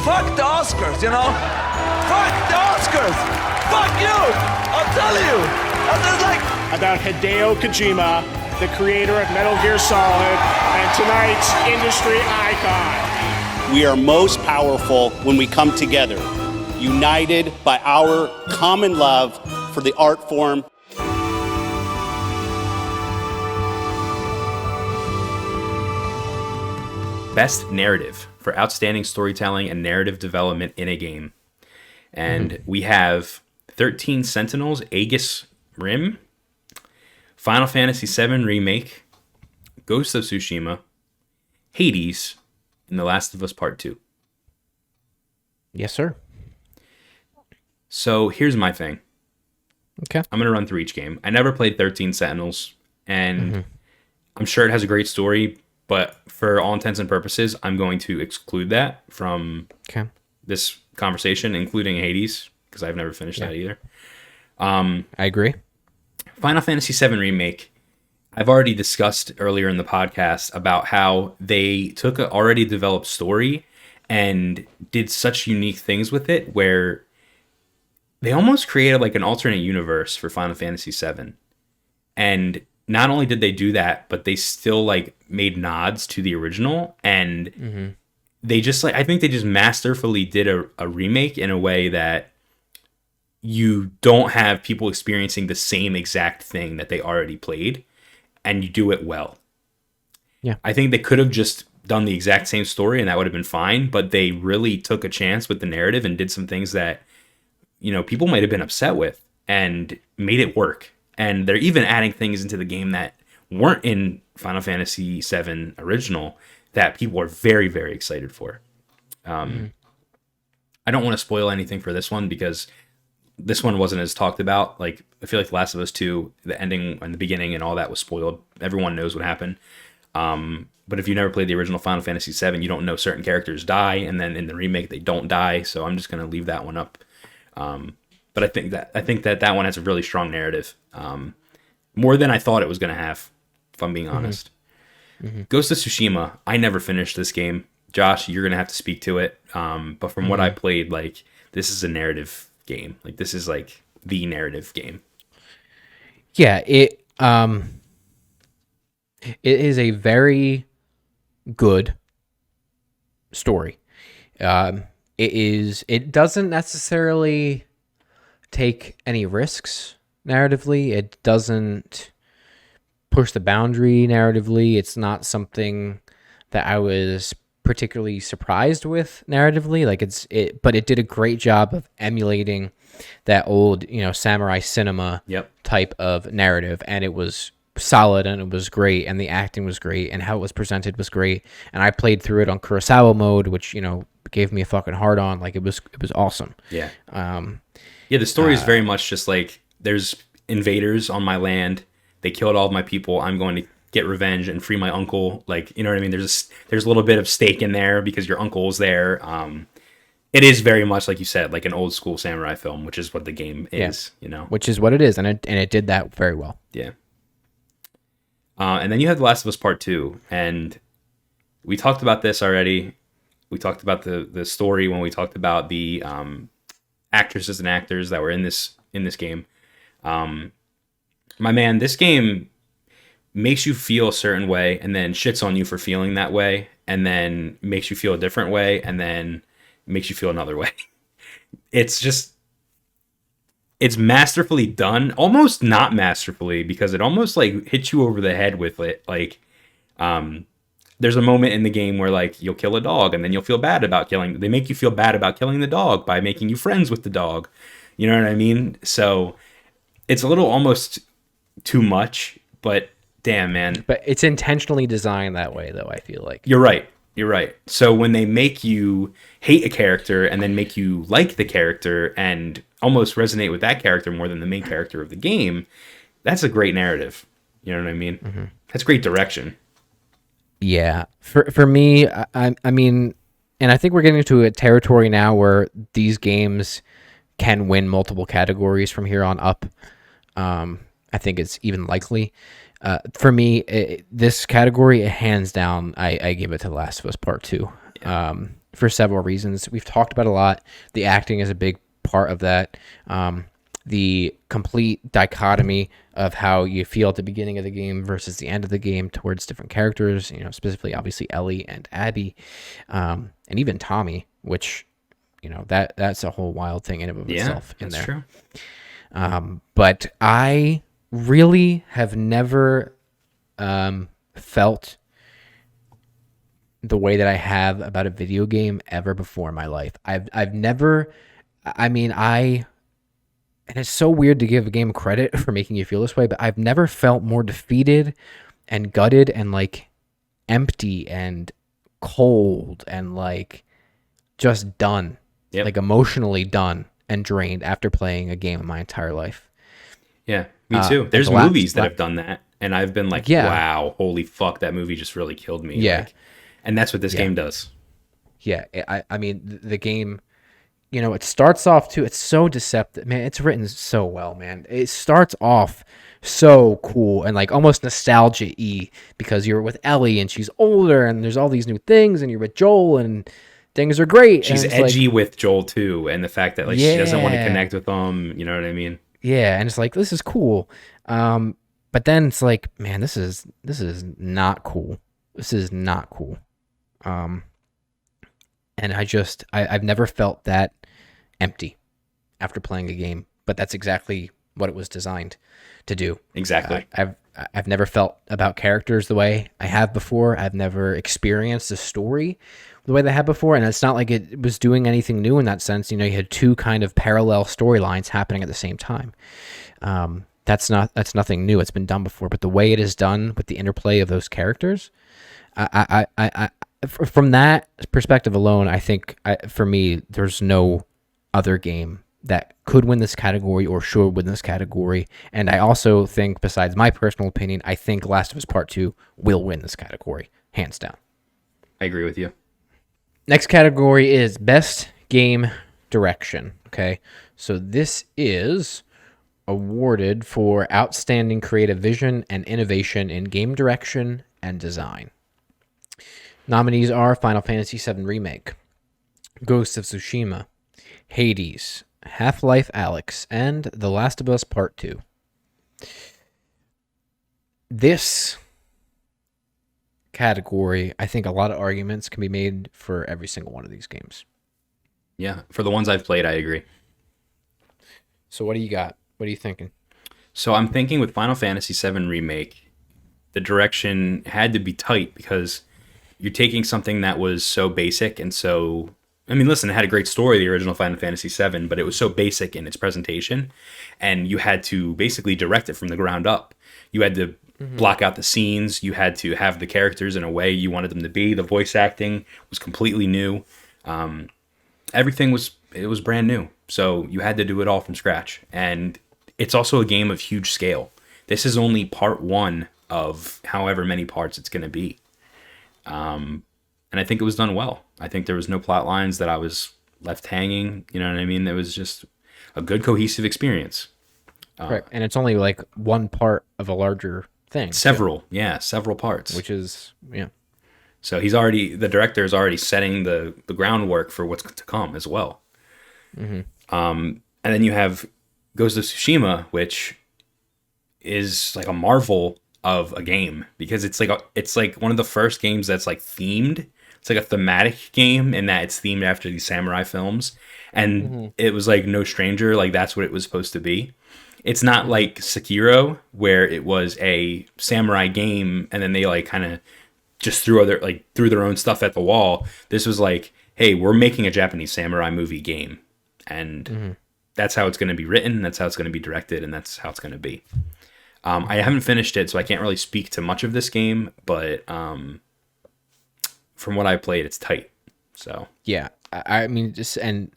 fuck the Oscars, you know? Fuck the Oscars! Fuck you! I'll tell you! And there's like... About Hideo Kojima, the creator of Metal Gear Solid, and tonight's industry icon. We are most powerful when we come together, united by our common love for the art form. Best narrative for outstanding storytelling and narrative development in a game. And we have 13 Sentinels, Aegis Rim, Final Fantasy VII Remake, Ghost of Tsushima, Hades, and The Last of Us Part 2. Yes, sir. So here's my thing. Okay. I'm going to run through each game. I never played 13 Sentinels, and I'm sure it has a great story, but for all intents and purposes, I'm going to exclude that from this conversation, including Hades, because I've never finished that either. I agree. Final Fantasy VII Remake, I've already discussed earlier in the podcast about how they took an already developed story and did such unique things with it, where they almost created like an alternate universe for Final Fantasy VII. And not only did they do that, but they still like made nods to the original, and they just like, I think they just masterfully did a remake in a way that you don't have people experiencing the same exact thing that they already played, and you do it well. Yeah. I think they could have just done the exact same story and that would have been fine, but they really took a chance with the narrative and did some things that, you know, people might have been upset with and made it work. And they're even adding things into the game that weren't in Final Fantasy VII original that people are very, very excited for. I don't want to spoil anything for this one because this one wasn't as talked about. Like, I feel like The Last of Us 2, the ending and the beginning and all that was spoiled. Everyone knows what happened. But if you never played the original Final Fantasy VII, you don't know certain characters die, and then in the remake they don't die. So I'm just going to leave that one up. But I think that one has a really strong narrative, more than I thought it was going to have, if I'm being honest. Ghost of Tsushima, I never finished this game. Josh, you're going to have to speak to it. But from what I played, like, this is a narrative game. Like, this is like the narrative game. Yeah, it is a very good story. It doesn't necessarily take any risks narratively. It doesn't push the boundary narratively. It's not something that I was particularly surprised with narratively. But it did a great job of emulating that old, samurai cinema type of narrative, and it was solid and it was great, and the acting was great, and how it was presented was great. And I played through it on Kurosawa mode, which gave me a fucking hard on. Like, it was awesome. Yeah. The story is very much just like, there's invaders on my land. They killed all of my people. I'm going to get revenge and free my uncle. Like, you know what I mean? There's a little bit of stake in there because your uncle's there. It is very much, like you said, like an old school samurai film, which is what the game is, Which is what it is, and it did that very well. Yeah. And then you have The Last of Us Part 2, and we talked about this already. We talked about the story when we talked about the actresses and actors that were in this game. My man, this game makes you feel a certain way and then shits on you for feeling that way, and then makes you feel a different way, and then makes you feel another way. It's masterfully done, almost not masterfully, because it almost like hits you over the head with it. Like, there's a moment in the game where like you'll kill a dog and then you'll feel bad about killing. They make you feel bad about killing the dog by making you friends with the dog. You know what I mean? So it's a little almost too much, but damn, man. But it's intentionally designed that way, though, I feel like. You're right. So when they make you hate a character and then make you like the character and almost resonate with that character more than the main character of the game, that's a great narrative. You know what I mean? That's great direction. Yeah. For me, I mean, and I think we're getting into a territory now where these games can win multiple categories from here on up. I think it's even likely. For me, this category, hands down, I give it to The Last of Us Part 2. for several reasons. We've talked about a lot. The acting is a big part of that. The complete dichotomy of how you feel at the beginning of the game versus the end of the game towards different characters, specifically obviously Ellie and Abby, and even Tommy, which, that's a whole wild thing in and of itself in there. True. But I really have never felt the way that I have about a video game ever before in my life. I've never, and it's so weird to give a game credit for making you feel this way, but I've never felt more defeated and gutted and like empty and cold and like just done, like emotionally done and drained after playing a game in my entire life. Yeah, me too. There's movies that have done that, and I've been like, wow, holy fuck, that movie just really killed me. Yeah. And that's what this game does. Yeah, I mean, the game, it starts off too, it's so deceptive. Man, it's written so well, man. It starts off so cool and like almost nostalgia-y because you're with Ellie and she's older and there's all these new things, and you're with Joel and things are great. She's edgy with Joel too, and the fact that like she doesn't want to connect with him, you know what I mean? Yeah, and it's like, this is cool. But then it's like, man, this is not cool. This is not cool. And I've never felt that empty after playing a game, but that's exactly what it was designed to do. Exactly. I've never felt about characters the way I have before. I've never experienced a story the way they had before, and it's not like it was doing anything new in that sense. You had two kind of parallel storylines happening at the same time. That's nothing new. It's been done before, but the way it is done with the interplay of those characters, from that perspective alone, I think for me, there's no other game that could win this category or should win this category. And I also think, besides my personal opinion, I think Last of Us Part 2 will win this category, hands down. I agree with you. Next category is Best Game Direction. Okay, so this is awarded for outstanding creative vision and innovation in game direction and design. Nominees are Final Fantasy VII Remake, Ghost of Tsushima, Hades, Half-Life Alyx, and The Last of Us Part 2. This category, I think a lot of arguments can be made for every single one of these games. Yeah, for the ones I've played, I agree. So what do you got? What are you thinking? So I'm thinking with Final Fantasy VII Remake, the direction had to be tight because you're taking something that was so basic and so... I mean, listen, it had a great story, the original Final Fantasy VII, but it was so basic in its presentation, and you had to basically direct it from the ground up. You had to block out the scenes. You had to have the characters in a way you wanted them to be. The voice acting was completely new. Everything was brand new. So you had to do it all from scratch. And it's also a game of huge scale. This is only part one of however many parts it's going to be. And I think it was done well. I think there was no plot lines that I was left hanging. You know what I mean? It was just a good cohesive experience. Right. And it's only like one part of a larger thing. Several parts. Which is, yeah. So the director is already setting the groundwork for what's to come as well. Mm-hmm. And then you have Ghost of Tsushima, which is like a marvel of a game because it's like one of the first games that's like themed. It's like a thematic game in that it's themed after these samurai films, and it was like no stranger. Like that's what it was supposed to be. It's not like Sekiro where it was a samurai game and then they like kind of just threw their own stuff at the wall. This was like, hey, we're making a Japanese samurai movie game, and that's how it's going to be written. That's how it's going to be directed, and that's how it's going to be. I haven't finished it, so I can't really speak to much of this game, but from what I played, it's tight. So yeah, I mean, just and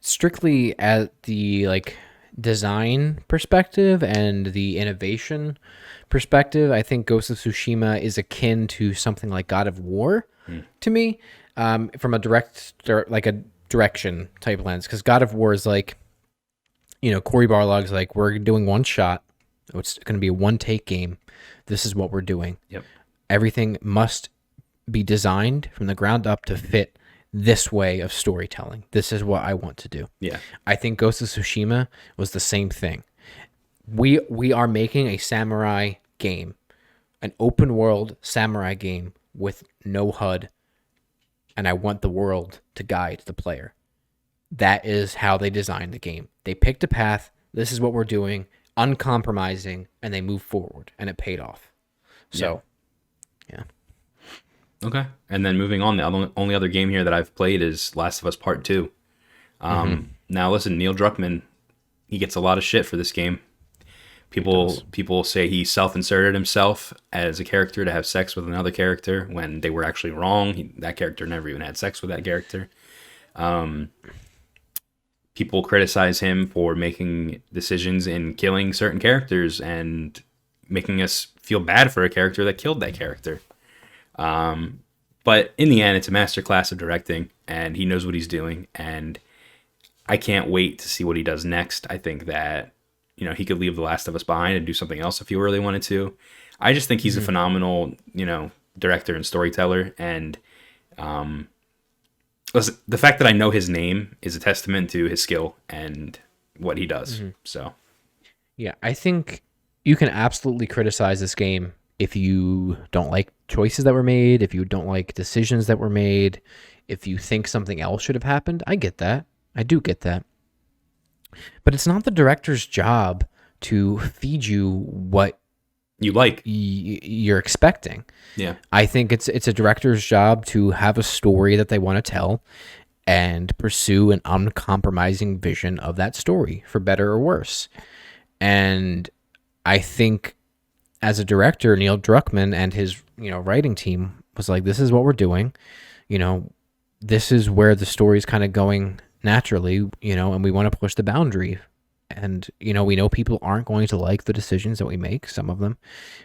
strictly at the like design perspective and the innovation perspective, I think Ghost of Tsushima is akin to something like God of War to me, from a direction type lens. Because God of War is like, Cory Barlog's like, we're doing one shot. It's going to be a one take game. This is what we're doing. Yep. Everything must be designed from the ground up to fit this way of storytelling. This is what I want to do. Yeah. I think Ghost of Tsushima was the same thing. We are making a samurai game, an open world samurai game with no HUD, and I want the world to guide the player. That is how they designed the game. They picked a path. This is what we're doing, uncompromising, and they moved forward, and it paid off. So, yeah. Okay. And then moving on, the only other game here that I've played is Last of Us Part 2. Now, listen, Neil Druckmann, he gets a lot of shit for this game. People say he self-inserted himself as a character to have sex with another character when they were actually wrong. That character never even had sex with that character. People criticize him for making decisions in killing certain characters and making us feel bad for a character that killed that character. But in the end, it's a masterclass of directing, and he knows what he's doing, and I can't wait to see what he does next. I think that, he could leave The Last of Us behind and do something else if he really wanted to. I just think he's a phenomenal, director and storyteller, and listen, the fact that I know his name is a testament to his skill and what he does. So, yeah, I think you can absolutely criticize this game if you don't like choices that were made, if you don't like decisions that were made, if you think something else should have happened. I get that. I do get that. But it's not the director's job to feed you what you like, you're expecting. Yeah. I think it's a director's job to have a story that they want to tell and pursue an uncompromising vision of that story, for better or worse. And I think as a director, Neil Druckmann and his, writing team was like, this is what we're doing. This is where the story's kind of going naturally, and we want to push the boundary. And, we know people aren't going to like the decisions that we make, some of them,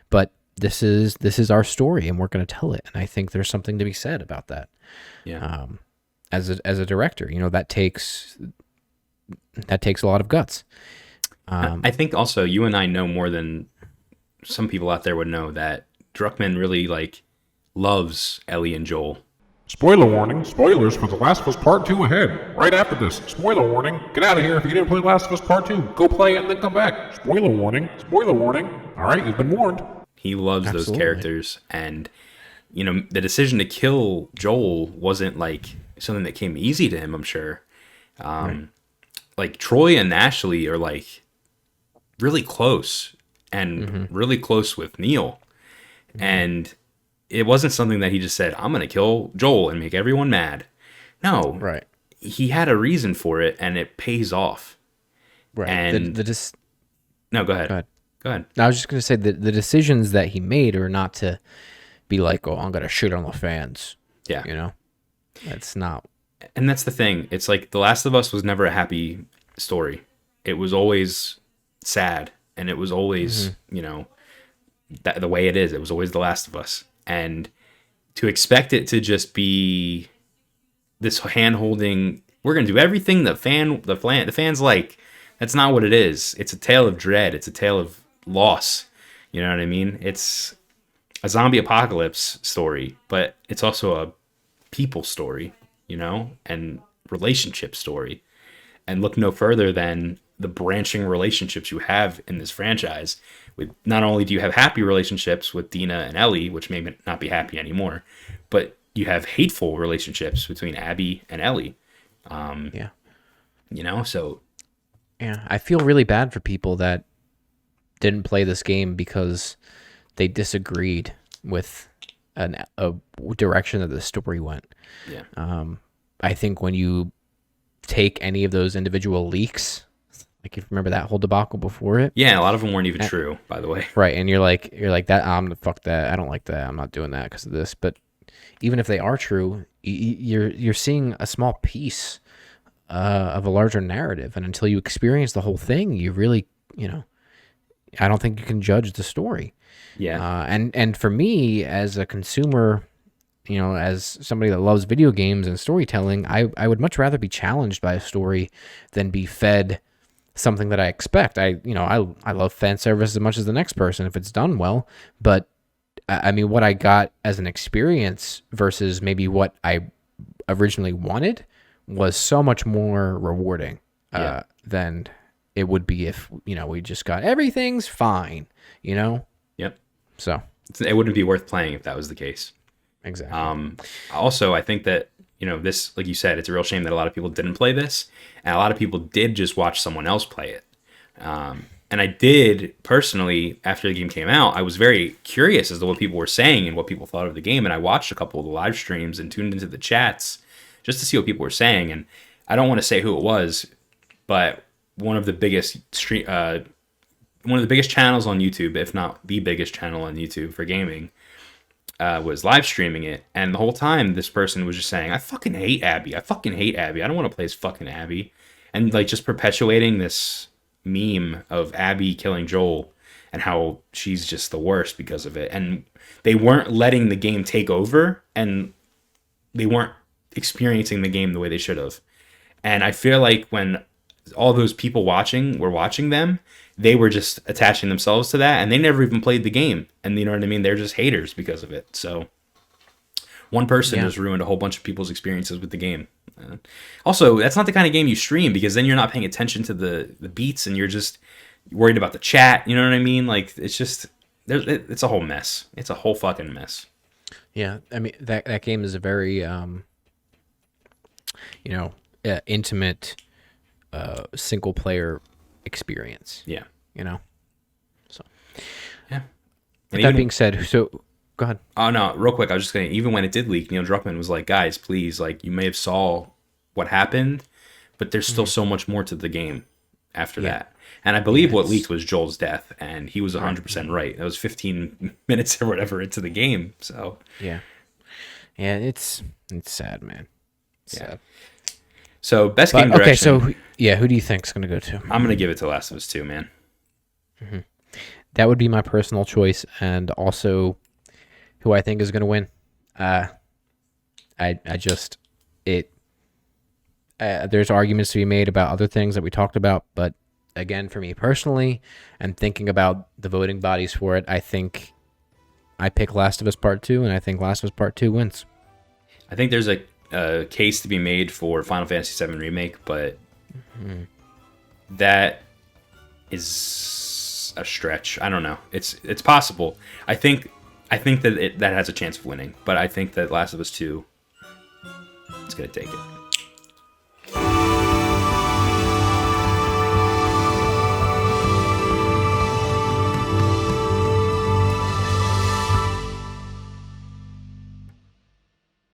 but this is our story and we're going to tell it. And I think there's something to be said about that. Yeah. As a director, that takes a lot of guts. I think also you and I know more than some people out there would know that Druckmann really loves Ellie and Joel. Spoiler warning, spoilers for The Last of Us Part 2 ahead. Right after this, spoiler warning, get out of here if you didn't play Last of Us Part 2. Go play it and then come back. Spoiler warning, spoiler warning. Alright, you've been warned. He loves those characters, and, the decision to kill Joel wasn't something that came easy to him, I'm sure. Troy and Ashley are really close, and really close with Neil. And it wasn't something that he just said, I'm going to kill Joel and make everyone mad. No. Right. He had a reason for it, and it pays off. Right. And no, go ahead. Go ahead. I was just going to say that the decisions that he made are not to be like, oh, I'm going to shit on the fans. Yeah. That's not. And that's the thing. It's The Last of Us was never a happy story. It was always sad. And it was always, the way it is. It was always The Last of Us. And to expect it to just be this hand-holding, we're going to do everything the fans like. That's not what it is. It's a tale of dread. It's a tale of loss. You know what I mean? It's a zombie apocalypse story, but it's also a people story, and relationship story. And look no further than the branching relationships you have in this franchise. With not only do you have happy relationships with Dina and Ellie, which may not be happy anymore, but you have hateful relationships between Abby and Ellie. So Yeah, I feel really bad for people that didn't play this game because they disagreed with a direction that the story went. Yeah. I think when you take any of those individual leaks, if you remember that whole debacle before it. Yeah, a lot of them weren't even true, by the way. Right, and you're like that. Fuck that. I don't like that. I'm not doing that because of this. But even if they are true, you're seeing a small piece of a larger narrative, and until you experience the whole thing, you really, I don't think you can judge the story. Yeah. And for me as a consumer, as somebody that loves video games and storytelling, I would much rather be challenged by a story than be fed something that I expect. I love fan service as much as the next person if it's done well, but I mean, what I got as an experience versus maybe what I originally wanted was so much more rewarding than it would be if, we just got everything's fine, Yep. So It wouldn't be worth playing if that was the case. exactly. Also, I think that, this, like you said, it's a real shame that a lot of people didn't play this, and a lot of people did just watch someone else play it. And I did, personally, after the game came out, I was very curious as to what people were saying and what people thought of the game, and I watched a couple of the live streams and tuned into the chats just to see what people were saying, and I don't want to say who it was, but one of the biggest channels on YouTube, if not the biggest channel on YouTube for gaming, was live streaming it, and the whole time this person was just saying, I fucking hate Abby. I don't want to play as fucking Abby. And like just perpetuating this meme of Abby killing Joel and how she's just the worst because of it. And they weren't letting the game take over, and they weren't experiencing the game the way they should have. And I feel like when all those people were watching them, they were just attaching themselves to that, and they never even played the game. And you know what I mean? They're just haters because of it. So one person just ruined a whole bunch of people's experiences with the game. Also, that's not the kind of game you stream, because then you're not paying attention to the beats, and you're just worried about the chat. You know what I mean? Like, it's just, it's a whole mess. It's a whole fucking mess. Yeah, I mean, that game is a very, intimate single player experience. Yeah. So. Yeah. With that being said, so go ahead. Oh no, real quick, I was just gonna, even when it did leak, Neil Druckmann was like, guys, please, like, you may have saw what happened, but there's still so much more to the game after that. And I believe what leaked was Joel's death, and he was 100% right. That was 15 minutes or whatever into the game. So yeah, it's sad, man. Sad. So best game direction. Okay, so who do you think's gonna go to? I'm gonna give it to Last of Us 2, man. Mm-hmm. That would be my personal choice, and also who I think is gonna win. There's arguments to be made about other things that we talked about, but again, for me personally, and thinking about the voting bodies for it, I think I pick Last of Us Part 2, and I think Last of Us Part 2 wins. I think there's a case to be made for Final Fantasy VII Remake, but that is a stretch. I don't know. It's possible. I think that that has a chance of winning, but I think that Last of Us 2 is going to take it.